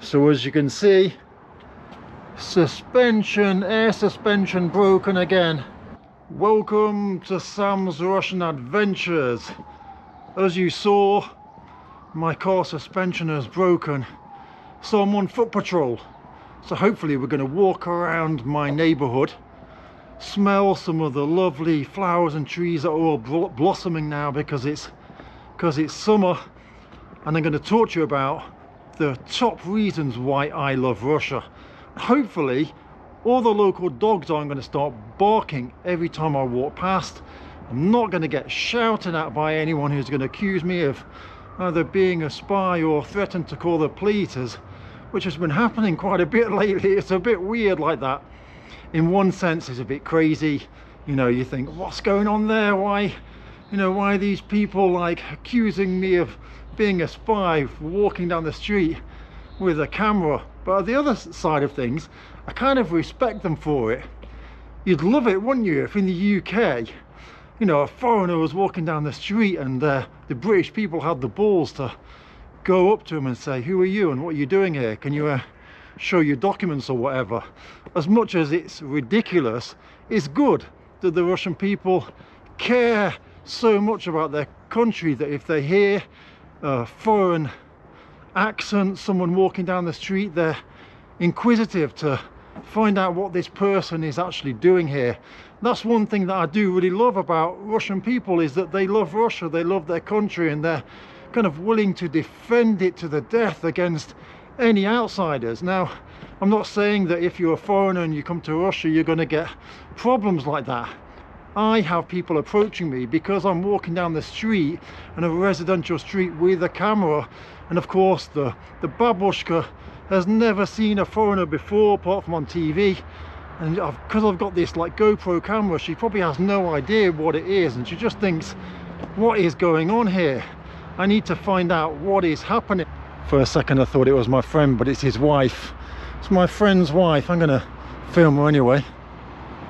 So as you can see, suspension, air suspension broken again. Welcome to Sam's Russian Adventures. As you saw, my car suspension is broken, so I'm on foot patrol. So hopefully we're going to walk around my neighborhood, smell some of the lovely flowers and trees that are all blossoming now because it's summer, and I'm going to talk to you about the top reasons why I love Russia. Hopefully all the local dogs aren't going to start barking every time I walk past. I'm not going to get shouted at by anyone who's going to accuse me of either being a spy or threaten to call the police, which has been happening quite a bit lately. It's a bit weird like that. In one sense it's a bit crazy, you know, you think, what's going on there? Why, you know, why are these people like accusing me of being a spy for walking down the street with a camera? But on the other side of things, I kind of respect them for it. You'd love it, wouldn't you, if in the UK, you know, a foreigner was walking down the street and the British people had the balls to go up to him and say, who are you and what are you doing here? Can you show your documents or whatever? As much as it's ridiculous, it's good that the Russian people care so much about their country that if they hear a foreign accent, someone walking down the street, they're inquisitive to find out what this person is actually doing here. That's one thing that I do really love about Russian people, is that they love Russia, they love their country, and they're kind of willing to defend it to the death against any outsiders. Now, I'm not saying that if you're a foreigner and you come to Russia you're going to get problems like that. I have people approaching me because I'm walking down the street, and a residential street, with a camera, and of course the babushka has never seen a foreigner before apart from on TV, and because I've got this like GoPro camera, she probably has no idea what it is, and she just thinks, what is going on here? I need to find out what is happening. For a second I thought it was my friend, but it's his wife. It's my friend's wife. I'm gonna film her anyway.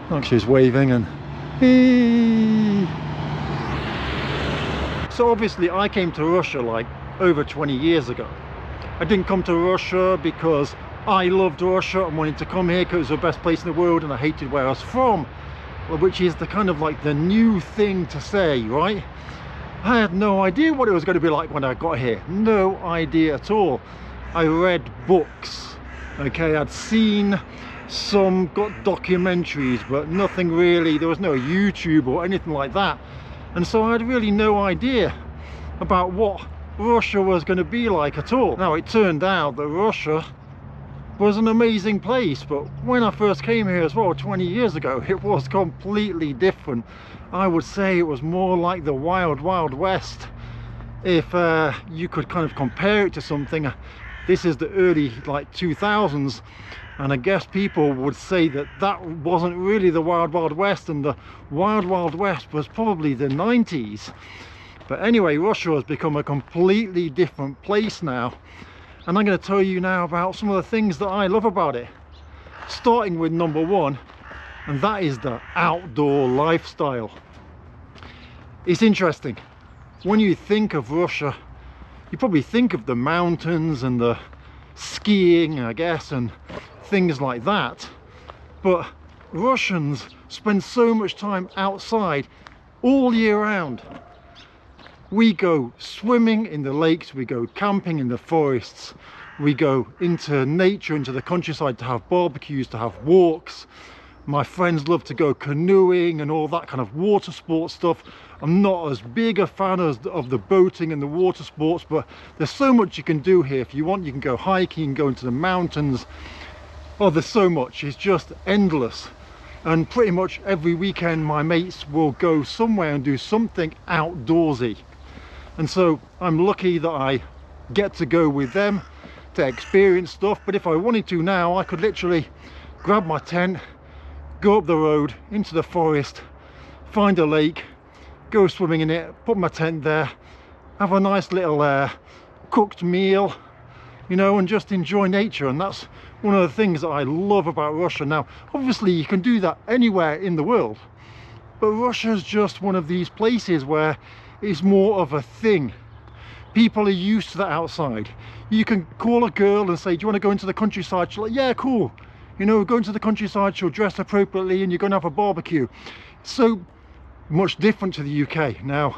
Like she's waving and so obviously I came to Russia like over 20 years ago. I didn't come to Russia because I loved Russia and wanted to come here because it was the best place in the world and I hated where I was from, which is the kind of like the new thing to say, right? I had no idea what it was going to be like when I got here. No idea at all. I read books, okay, I'd seen some, got documentaries, but nothing really, there was no YouTube or anything like that. And so I had really no idea about what Russia was going to be like at all. Now it turned out that Russia was an amazing place, but when I first came here as well 20 years ago, it was completely different. I would say it was more like the wild west, if you could kind of compare it to something. This is the early like 2000s, and I guess people would say that that wasn't really the wild west, and the wild west was probably the 90s. But anyway, Russia has become a completely different place now, and I'm going to tell you now about some of the things that I love about it, starting with number one, and that is the outdoor lifestyle. It's interesting, when you think of Russia you probably think of the mountains and the skiing, I guess, and things like that, but Russians spend so much time outside all year round. We go swimming in the lakes, we go camping in the forests, we go into nature, into the countryside to have barbecues, to have walks. My friends love to go canoeing and all that kind of water sports stuff. I'm not as big a fan of the boating and the water sports, but there's so much you can do here. If you want, you can go hiking, you can go into the mountains. Oh, there's so much, it's just endless. And pretty much every weekend my mates will go somewhere and do something outdoorsy. And so I'm lucky that I get to go with them to experience stuff. But if I wanted to now, I could literally grab my tent, go up the road into the forest, find a lake, go swimming in it, put my tent there, have a nice little cooked meal, you know, and just enjoy nature. And that's one of the things that I love about Russia. Now obviously you can do that anywhere in the world, but Russia's just one of these places where it's more of a thing. People are used to the outside. You can call a girl and say, do you want to go into the countryside? She's like, yeah, cool. You know, go into the countryside, she'll dress appropriately and you're going to have a barbecue. So much different to the UK. Now,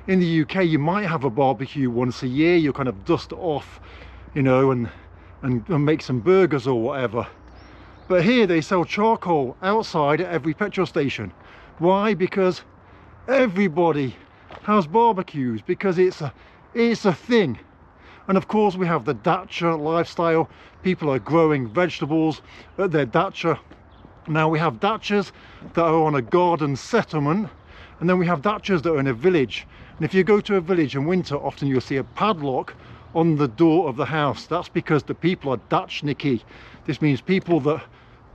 in the UK, you might have a barbecue once a year. You'll kind of dust it off, you know, and make some burgers or whatever. But here they sell charcoal outside at every petrol station. Why? Because everybody has barbecues, because it's a thing. And of course we have the dacha lifestyle. People are growing vegetables at their dacha. Now we have dachas that are on a garden settlement, and then we have dachas that are in a village. And if you go to a village in winter, often you'll see a padlock on the door of the house. That's because the people are dachniki. This means people that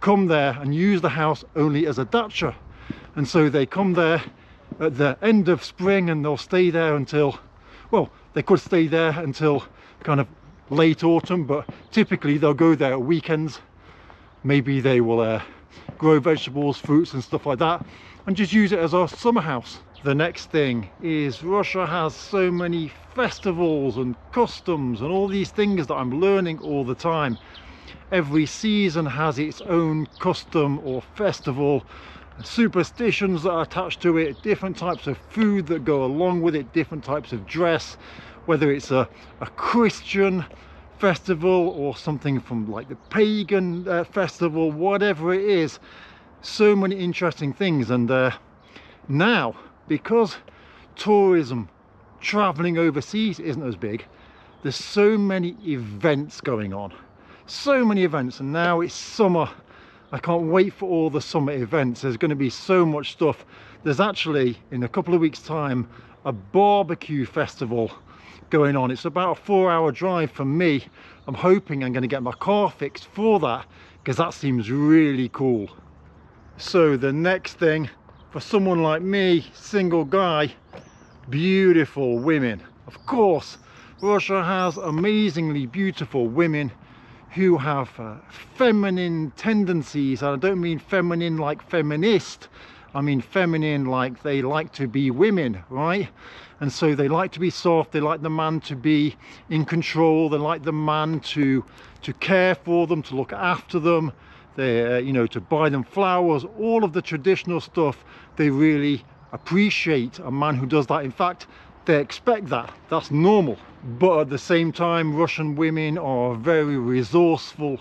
come there and use the house only as a dacha. And so they come there at the end of spring and they'll stay there until, well, they could stay there until kind of late autumn, but typically they'll go there at weekends. Maybe they will grow vegetables, fruits and stuff like that, and just use it as a summer house. The next thing is Russia has so many festivals and customs and all these things that I'm learning all the time. Every season has its own custom or festival, superstitions that are attached to it, different types of food that go along with it, different types of dress, whether it's a Christian festival or something from like the pagan festival, whatever it is. So many interesting things. And now, because tourism, traveling overseas isn't as big, there's so many events going on, so many events. And now it's summer. I can't wait for all the summer events. There's going to be so much stuff. There's actually, in a couple of weeks time, a barbecue festival going on. It's about a 4-hour drive from me. I'm hoping I'm going to get my car fixed for that, because that seems really cool. So the next thing, for someone like me, single guy, beautiful women. Of course, Russia has amazingly beautiful women who have feminine tendencies. And I don't mean feminine like feminist, I mean feminine like they like to be women, right? And so they like to be soft, they like the man to be in control, they like the man to care for them, to look after them, they you know, to buy them flowers, all of the traditional stuff. They really appreciate a man who does that. In fact, they expect that. That's normal. But at the same time, Russian women are very resourceful,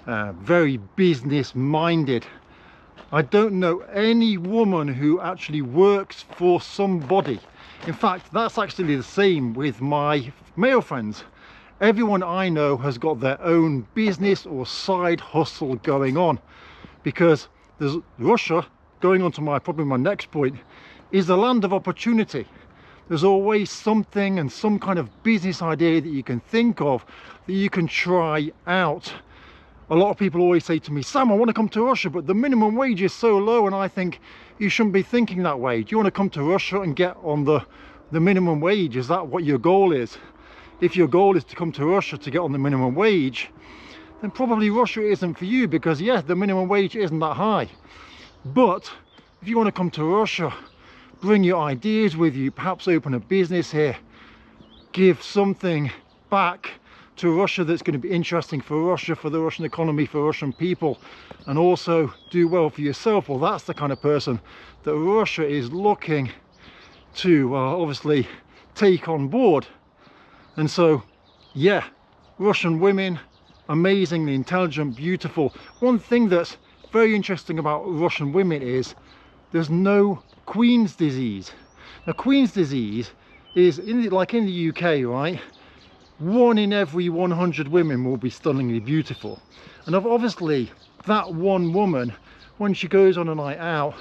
very business minded. I don't know any woman who actually works for somebody. In fact, that's actually the same with my male friends. Everyone I know has got their own business or side hustle going on, because there's Russia, going on to probably my next point, is the land of opportunity. There's always something and some kind of business idea that you can think of that you can try out. A lot of people always say to me, Sam, I want to come to Russia, but the minimum wage is so low. And I think you shouldn't be thinking that way. Do you want to come to Russia and get on the minimum wage? Is that what your goal is? If your goal is to come to Russia to get on the minimum wage, then probably Russia isn't for you, because yes, the minimum wage isn't that high. But if you want to come to Russia, bring your ideas with you, perhaps open a business here, give something back to Russia that's going to be interesting for Russia, for the Russian economy, for Russian people, and also do well for yourself. Well, that's the kind of person that Russia is looking to obviously take on board. And so, yeah, Russian women, amazingly intelligent, beautiful. One thing that's very interesting about Russian women is there's no Queen's disease. Now, Queen's disease is, like in the UK, right? 1 in every 100 women will be stunningly beautiful. And obviously, that one woman, when she goes on a night out,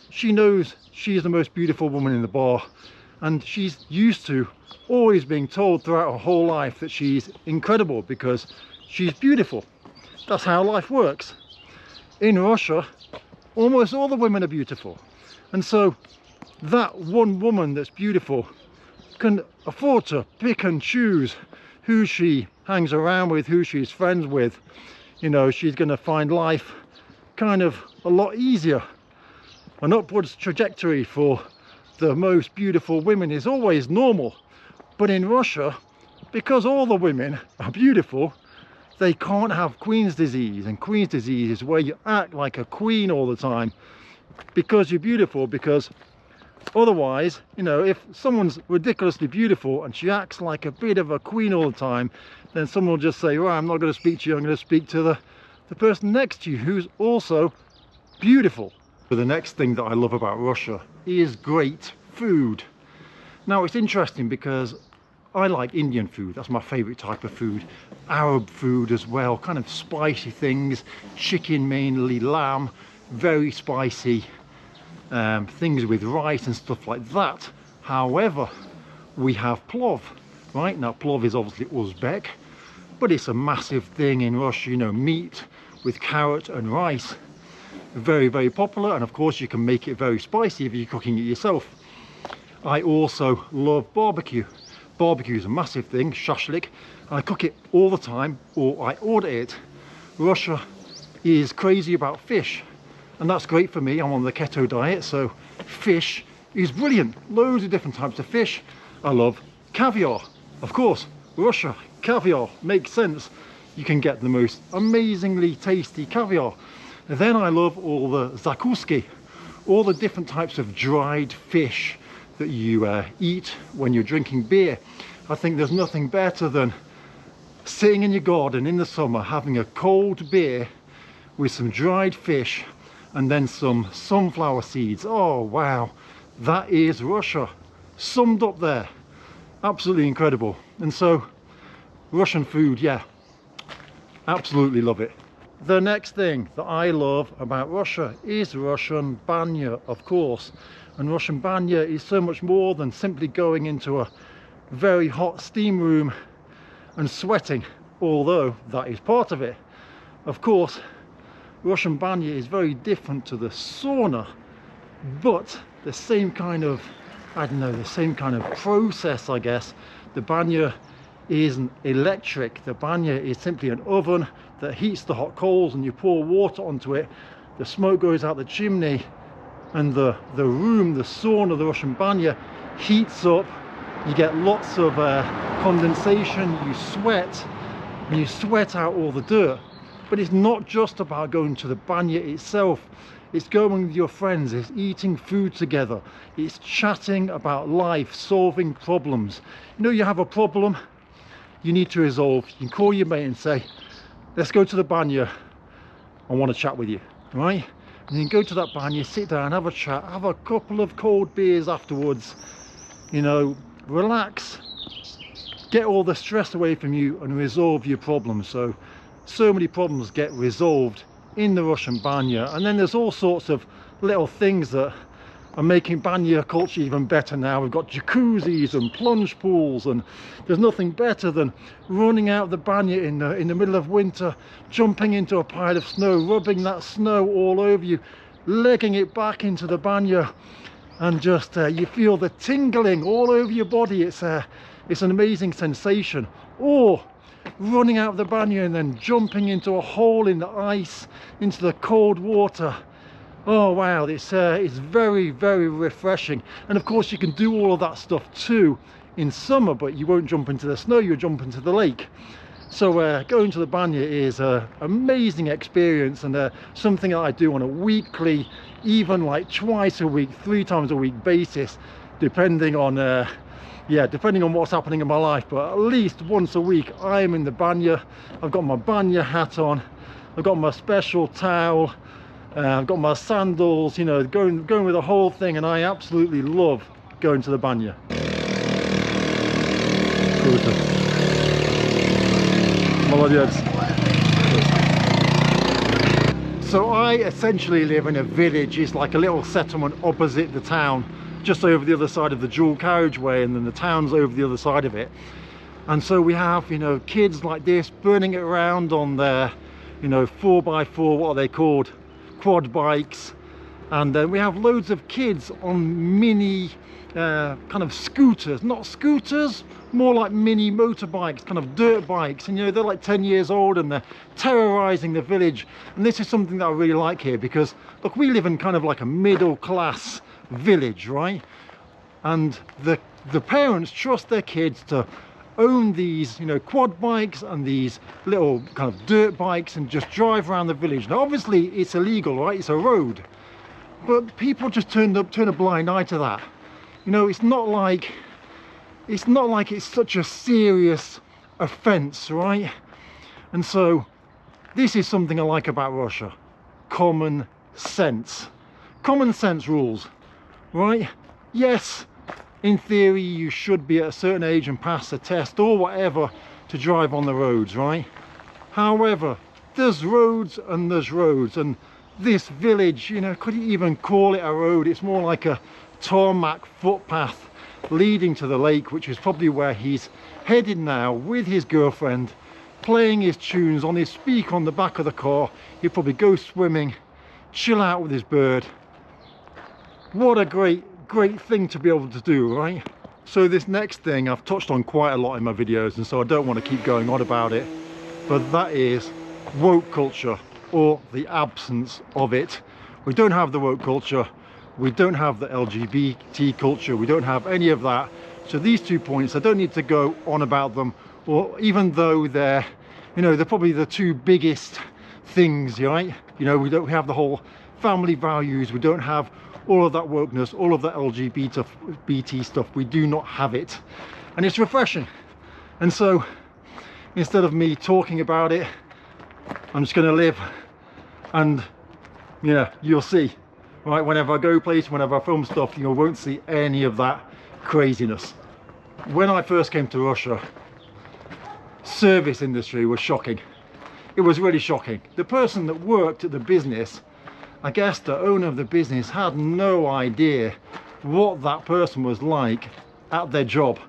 she knows she's the most beautiful woman in the bar. And she's used to always being told throughout her whole life that she's incredible because she's beautiful. That's how life works. In Russia, almost all the women are beautiful. And so that one woman that's beautiful can afford to pick and choose who she hangs around with, who she's friends with. You know, she's going to find life kind of a lot easier. An upwards trajectory for the most beautiful women is always normal. But in Russia, because all the women are beautiful, they can't have Queen's disease. And Queen's disease is where you act like a queen all the time because you're beautiful. Because otherwise, you know, if someone's ridiculously beautiful and she acts like a bit of a queen all the time, then someone will just say, well, I'm not going to speak to you, I'm going to speak to the person next to you who's also beautiful. But the next thing that I love about Russia is great food. Now it's interesting because I like Indian food, that's my favourite type of food. Arab food as well, kind of spicy things, chicken mainly, lamb, very spicy, things with rice and stuff like that. However, we have plov, right? Now plov is obviously Uzbek, but it's a massive thing in Russia, you know, meat with carrot and rice. Very, very popular, and of course you can make it very spicy if you're cooking it yourself. I also love barbecue. Barbecue is a massive thing, shashlik. I cook it all the time, or I order it. Russia is crazy about fish, and that's great for me. I'm on the keto diet, so fish is brilliant. Loads of different types of fish. I love caviar. Of course, Russia, caviar makes sense. You can get the most amazingly tasty caviar. And then I love all the zakuski, all the different types of dried fish that you eat when you're drinking beer. I think there's nothing better than sitting in your garden in the summer having a cold beer with some dried fish and then some sunflower seeds. Oh wow, that is Russia summed up there. Absolutely incredible. And so Russian food, yeah, absolutely love it. The next thing that I love about Russia is Russian banya, of course. And Russian banya is so much more than simply going into a very hot steam room and sweating, although that is part of it. Of course, Russian banya is very different to the sauna, but the same kind of, I don't know, the same kind of process, I guess. The banya isn't electric. The banya is simply an oven that heats the hot coals and you pour water onto it. The smoke goes out the chimney, and the room, the sauna, the Russian banya heats up. You get lots of condensation, you sweat, and you sweat out all the dirt. But it's not just about going to the banya itself. It's going with your friends, it's eating food together, it's chatting about life, solving problems. You know, you have a problem you need to resolve, you can call your mate and say, let's go to the banya, I want to chat with you, right? And then go to that banya, sit down, have a chat, have a couple of cold beers afterwards, you know, relax, get all the stress away from you and resolve your problems. So many problems get resolved in the Russian banya. And then there's all sorts of little things that are making banya culture even better now. We've got jacuzzis and plunge pools, and there's nothing better than running out of the banya in the middle of winter, jumping into a pile of snow, rubbing that snow all over you, legging it back into the banya, and just you feel the tingling all over your body. It's an amazing sensation. Or running out of the banya and then jumping into a hole in the ice, into the cold water. Oh wow, it's very, very refreshing. And of course you can do all of that stuff too in summer, but you won't jump into the snow, you'll jump into the lake. So going to the banya is an amazing experience, and something that I do on a weekly, even like twice a week, 3 times a week basis, depending on depending on what's happening in my life. But at least once a week I am in the banya. I've got my banya hat on, I've got my special towel, I've got my sandals, you know, going with the whole thing, and I absolutely love going to the banya. So I essentially live in a village. It's like a little settlement opposite the town, just over the other side of the dual carriageway, and then the town's over the other side of it. And so we have, you know, kids like this burning it around on their, you know, 4x4, what are they called, quad bikes. And then we have loads of kids on mini kind of scooters, not scooters, more like mini motorbikes, kind of dirt bikes, and you know, they're like 10 years old and they're terrorizing the village. And this is something that I really like here, because look, we live in kind of like a middle class village, right? And the parents trust their kids to own these, you know, quad bikes and these little kind of dirt bikes and just drive around the village. Now obviously it's illegal, right? It's a road, but people just turn a blind eye to that. You know, it's not like it's such a serious offense, right? And so this is something I like about Russia. Common sense rules, right? Yes, in theory you should be at a certain age and pass a test or whatever to drive on the roads, right? However, there's roads, and this village, you know, could you even call it a road? It's more like a tarmac footpath leading to the lake, which is probably where he's headed now with his girlfriend, playing his tunes on his speaker on the back of the car. He'll probably go swimming, chill out with his bird. What a great thing to be able to do, right? So this next thing I've touched on quite a lot in my videos, and so I don't want to keep going on about it, but that is woke culture, or the absence of it. We don't have the woke culture, we don't have the LGBT culture, we don't have any of that. So these 2 points, I don't need to go on about them, or even though they're, you know, they're probably the 2 biggest things, right? You know, we don't have the whole family values, we don't have all of that wokeness, all of that LGBT stuff. We do not have it, and it's refreshing. And so instead of me talking about it, I'm just going to live, and yeah, you'll see, right? Whenever I go places, whenever I film stuff, you won't see any of that craziness. When I first came to Russia, service industry was shocking. It was really shocking. The person that worked at the business, I guess the owner of the business had no idea what that person was like at their job.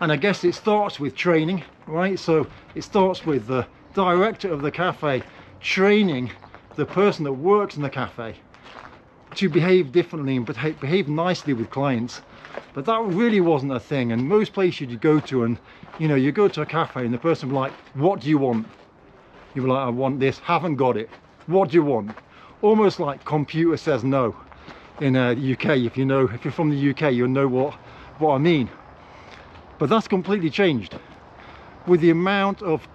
And I guess it starts with training, right? So it starts with the director of the cafe training the person that works in the cafe to behave differently and behave nicely with clients. But that really wasn't a thing. And most places you go to, and you know, you go to a cafe and the person will be like, what do you want? You'll be like, I want this, haven't got it. What do you want? Almost like computer says no in the UK. If you're from the UK, you'll know what I mean. But that's completely changed with the amount of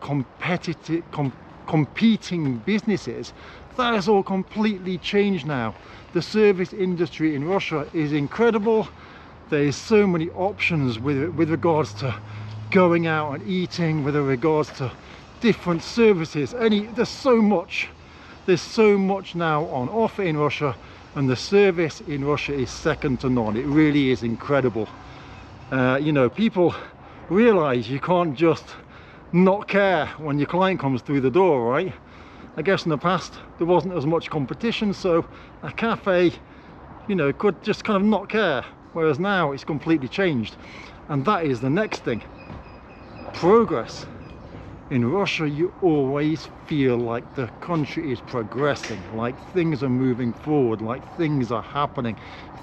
competing businesses. That has all completely changed now. The service industry in Russia is incredible. There's so many options with regards to going out and eating, with regards to different services. There's so much now on offer in Russia, and the service in Russia is second to none. It really is incredible. You know, people realize you can't just not care when your client comes through the door, right? I guess in the past there wasn't as much competition, so a cafe, you know, could just kind of not care, whereas now it's completely changed. And that is the next thing: progress. In Russia, you always feel like the country is progressing, like things are moving forward, like things are happening,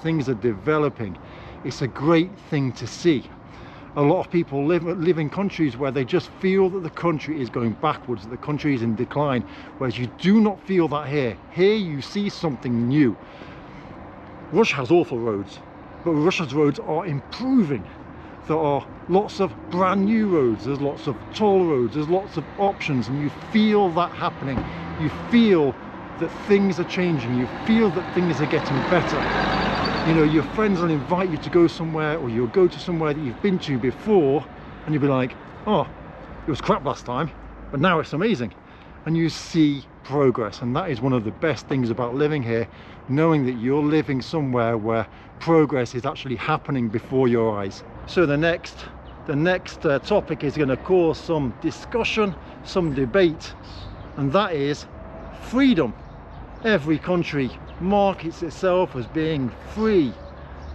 things are developing. It's a great thing to see. A lot of people live in countries where they just feel that the country is going backwards, that the country is in decline, whereas you do not feel that here. Here you see something new. Russia has awful roads, but Russia's roads are improving. There are lots of brand new roads, there's lots of toll roads, there's lots of options, and you feel that happening. You feel that things are changing, you feel that things are getting better. You know, your friends will invite you to go somewhere, or you'll go to somewhere that you've been to before, and you'll be like, oh, it was crap last time, but now it's amazing. And you see progress, and that is one of the best things about living here, knowing that you're living somewhere where progress is actually happening before your eyes. So the next topic is going to cause some discussion, some debate, and that is freedom. Every country markets itself as being free.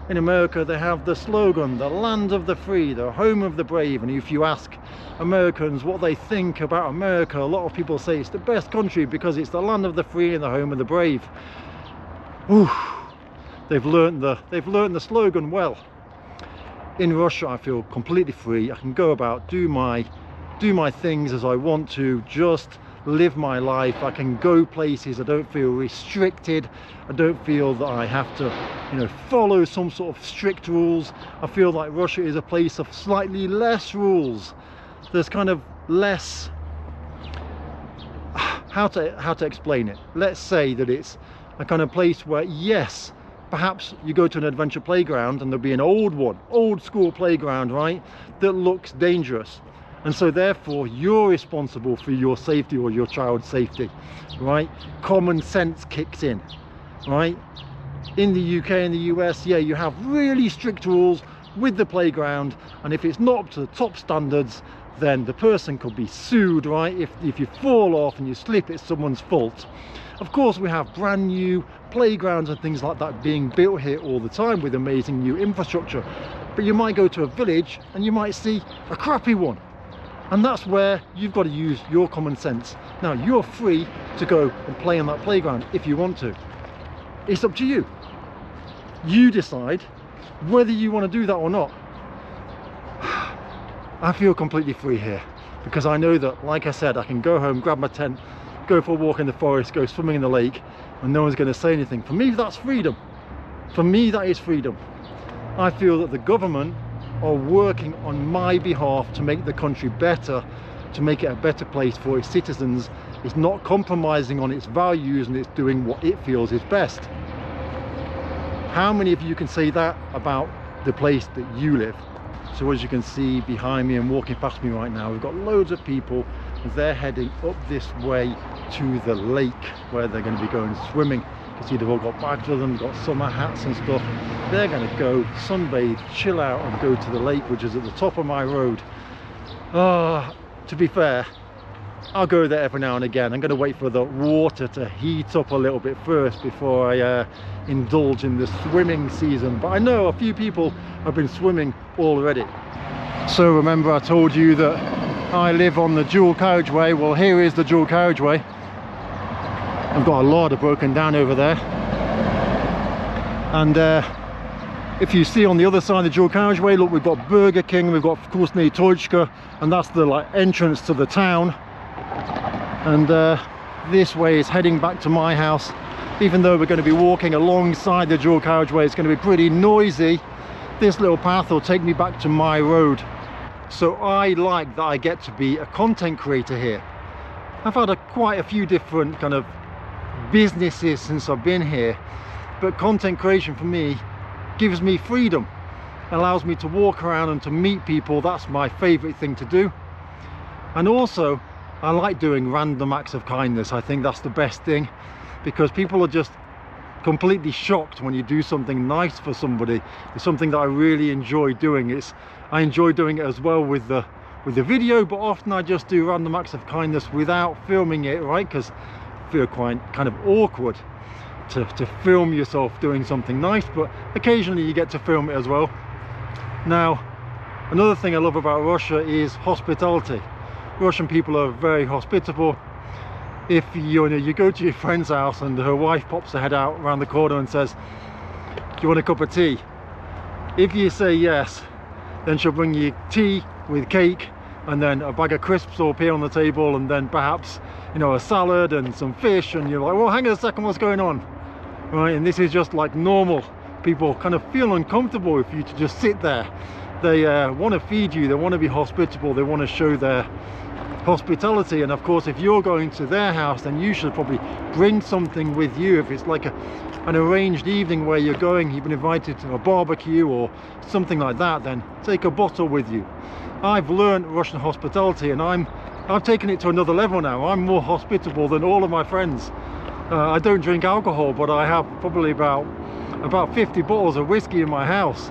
In America, they have the slogan, the land of the free, the home of the brave. And if you ask Americans what they think about America, a lot of people say it's the best country because it's the land of the free and the home of the brave. Ooh, they've learned the slogan well. In Russia, I feel completely free. I can go about, do my things as I want to, just live my life, I can go places, I don't feel restricted, I don't feel that I have to, you know, follow some sort of strict rules. I feel like Russia is a place of slightly less rules. There's kind of less, how to explain it. Let's say that it's a kind of place where, yes, perhaps you go to an adventure playground and there'll be an old school playground, right, that looks dangerous, and so therefore you're responsible for your safety or your child's safety, right? Common sense kicks in, right? In the UK and the US, yeah, you have really strict rules with the playground, and if it's not up to the top standards, then the person could be sued, right? If you fall off and you slip, it's someone's fault. Of course, we have brand new playgrounds and things like that being built here all the time with amazing new infrastructure, but you might go to a village and you might see a crappy one, and that's where you've got to use your common sense. Now, you're free to go and play on that playground if you want to. It's up to you. You decide whether you want to do that or not. I feel completely free here because I know that, like I said, I can go home, grab my tent, go for a walk in the forest, go swimming in the lake, and no one's going to say anything. For me, that's freedom. For me, that is freedom. I feel that the government are working on my behalf to make the country better, to make it a better place for its citizens. It's not compromising on its values, and it's doing what it feels is best. How many of you can say that about the place that you live? So as you can see behind me and walking past me right now, we've got loads of people. They're heading up this way to the lake where they're going to be going swimming. You can see they've all got bags with them, got summer hats and stuff. They're going to go sunbathe, chill out, and go to the lake, which is at the top of my road. To be fair, I'll go there every now and again. I'm going to wait for the water to heat up a little bit first before I indulge in the swimming season. But I know a few people have been swimming already. So remember, I told you that I live on the dual carriageway. Well, here is the dual carriageway. I've got a lot of broken down over there. And if you see on the other side of the dual carriageway, look, we've got Burger King, we've got Vkusny Tochka, and that's the entrance to the town. And this way is heading back to my house. Even though we're going to be walking alongside the dual carriageway, it's going to be pretty noisy. This little path will take me back to my road. So I like that I get to be a content creator here. I've had quite a few different kind of businesses since I've been here, but content creation for me gives me freedom, allows me to walk around and to meet people. That's my favorite thing to do. And also, I like doing random acts of kindness. I think that's the best thing, because people are just completely shocked when you do something nice for somebody. It's something that I really enjoy doing. I enjoy doing it as well with the video, but often I just do random acts of kindness without filming it, right? Because I feel quite kind of awkward to film yourself doing something nice, but occasionally you get to film it as well. Now, another thing I love about Russia is hospitality. Russian people are very hospitable. If you go to your friend's house and her wife pops her head out around the corner and says, "Do you want a cup of tea?" If you say yes, then she'll bring you tea with cake, and then a bag of crisps will appear on the table, and then perhaps, you know, a salad and some fish, and you're like, well, hang on a second, what's going on? Right? And this is just like normal. People kind of feel uncomfortable if you to just sit there. They want to feed you, they want to be hospitable, they want to show their hospitality. And of course, if you're going to their house, then you should probably bring something with you. If it's like an arranged evening where you're going, you've been invited to a barbecue or something like that, then take a bottle with you. I've learned Russian hospitality, and I've taken it to another level now. I'm more hospitable than all of my friends. I don't drink alcohol, but I have probably about 50 bottles of whiskey in my house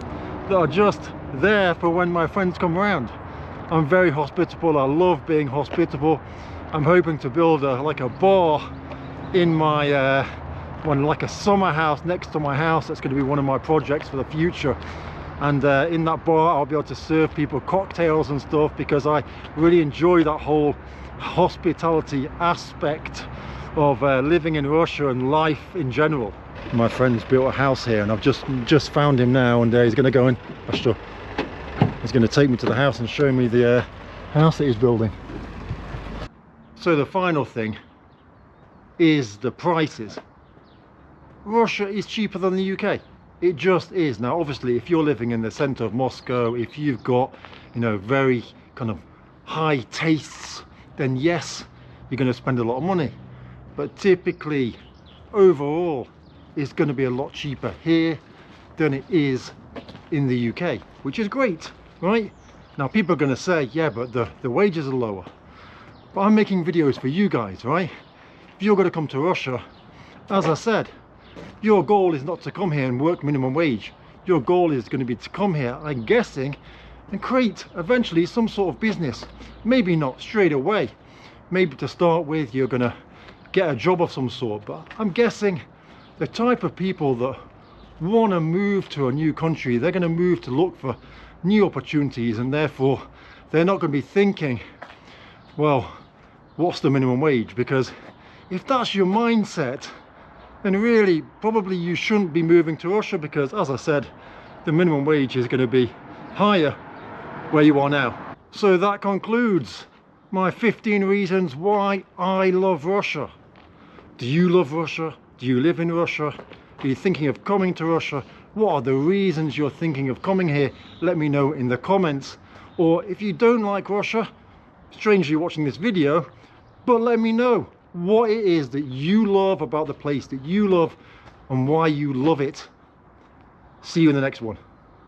that are just there for when my friends come around. I'm very hospitable. I love being hospitable. I'm hoping to build like a bar in my like a summer house next to my house. That's going to be one of my projects for the future. And in that bar I'll be able to serve people cocktails and stuff, because I really enjoy that whole hospitality aspect of living in Russia and life in general. My friend's built a house here, and I've just found him now, and he's going to go and he's going to take me to the house and show me the house that he's building. So the final thing is the prices. Russia is cheaper than the UK. It just is. Now obviously if you're living in the center of Moscow, if you've got, you know, very kind of high tastes, then yes, you're going to spend a lot of money. But typically overall it's going to be a lot cheaper here than it is in the UK, which is great, right? Now people are going to say, yeah, but the wages are lower. But I'm making videos for you guys, right? If you're going to come to Russia, as I said, your goal is not to come here and work minimum wage. Your goal is going to be to come here, I'm guessing, and create eventually some sort of business. Maybe not straight away. Maybe to start with you're going to get a job of some sort, but I'm guessing the type of people that want to move to a new country, they're going to move to look for new opportunities, and therefore they're not going to be thinking, well, what's the minimum wage? Because if that's your mindset, then really probably you shouldn't be moving to Russia, because as I said, the minimum wage is going to be higher where you are now. So that concludes my 15 reasons why I love Russia. Do you love Russia? Do you live in Russia? Are you thinking of coming to Russia? What are the reasons you're thinking of coming here? Let me know in the comments. Or if you don't like Russia, strangely watching this video, but let me know what it is that you love about the place that you love and why you love it. See you in the next one.